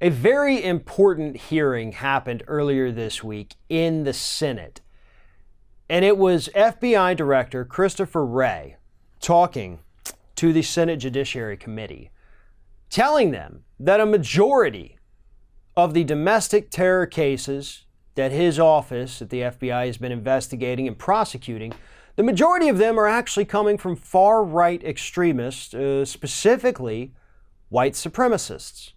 A very important hearing happened earlier this week in the Senate. And it was FBI Director Christopher Wray talking to the Senate Judiciary Committee, telling them that a majority of the domestic terror cases that his office at the FBI has been investigating and prosecuting, the majority of them are actually coming from far-right extremists, specifically white supremacists.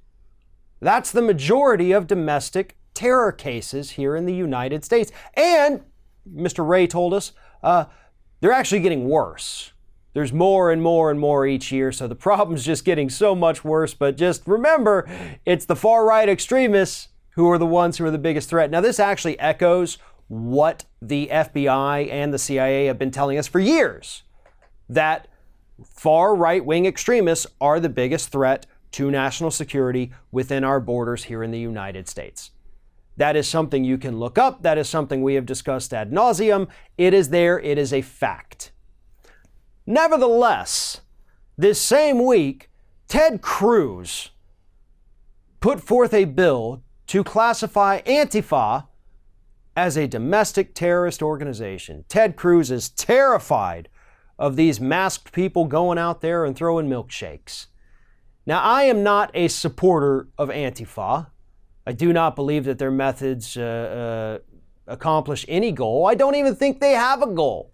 That's the majority of domestic terror cases here in the United States. And Mr. Wray told us they're actually getting worse. There's more and more and more each year, so the problem's just getting so much worse. But just remember, it's the far-right extremists who are the ones who are the biggest threat. Now, this actually echoes what the FBI and the CIA have been telling us for years, that far right-wing extremists are the biggest threat to national security within our borders here in the United States. That is something you can look up. That is something we have discussed ad nauseum. It is there. It is a fact. Nevertheless, this same week, Ted Cruz put forth a bill to classify Antifa as a domestic terrorist organization. Ted Cruz is terrified of these masked people going out there and throwing milkshakes. Now, I am not a supporter of Antifa. I do not believe that their methods accomplish any goal. I don't even think they have a goal.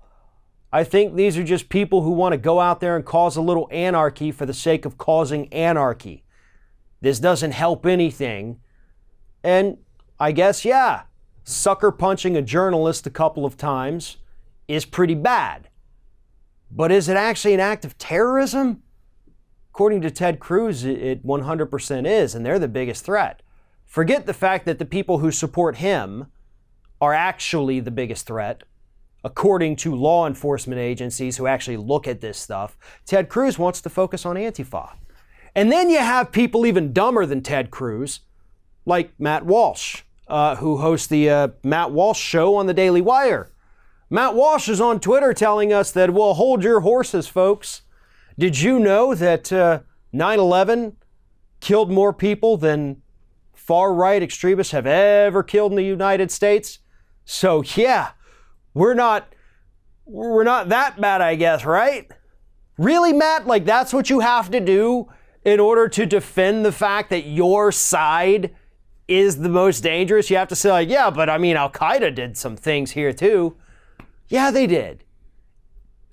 I think these are just people who want to go out there and cause a little anarchy for the sake of causing anarchy. This doesn't help anything. And I guess, yeah, sucker punching a journalist a couple of times is pretty bad. But is it actually an act of terrorism? According to Ted Cruz, it 100% is, and they're the biggest threat. Forget the fact that the people who support him are actually the biggest threat, according to law enforcement agencies who actually look at this stuff. Ted Cruz wants to focus on Antifa. And then you have people even dumber than Ted Cruz, like Matt Walsh, who hosts the Matt Walsh Show on the Daily Wire. Matt Walsh is on Twitter telling us that, well, hold your horses, folks. Did you know that 9/11 killed more people than far-right extremists have ever killed in the United States? So yeah, we're not that bad, I guess, right? Really, Matt? Like, that's what you have to do in order to defend the fact that your side is the most dangerous? You have to say, like, yeah, but I mean, Al-Qaeda did some things here too. Yeah, they did.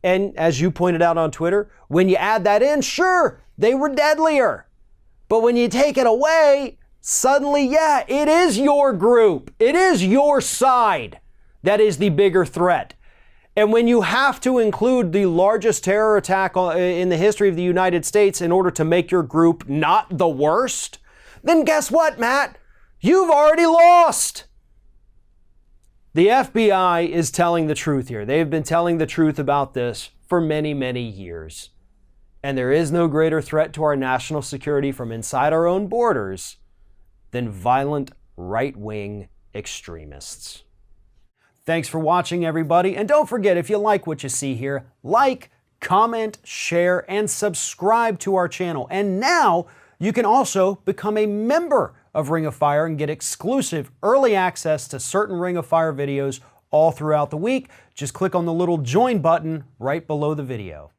And as you pointed out on Twitter, when you add that in, sure, they were deadlier. But when you take it away, suddenly, yeah, it is your group. It is your side that is the bigger threat. And when you have to include the largest terror attack in the history of the United States in order to make your group not the worst, then guess what, Matt? You've already lost. The FBI is telling the truth here. They've been telling the truth about this for many, many years. And there is no greater threat to our national security from inside our own borders than violent right-wing extremists. Thanks for watching, everybody. And don't forget, if you like what you see here, like, comment, share, and subscribe to our channel. And now you can also become a member of Ring of Fire and get exclusive early access to certain Ring of Fire videos all throughout the week. Just click on the little join button right below the video.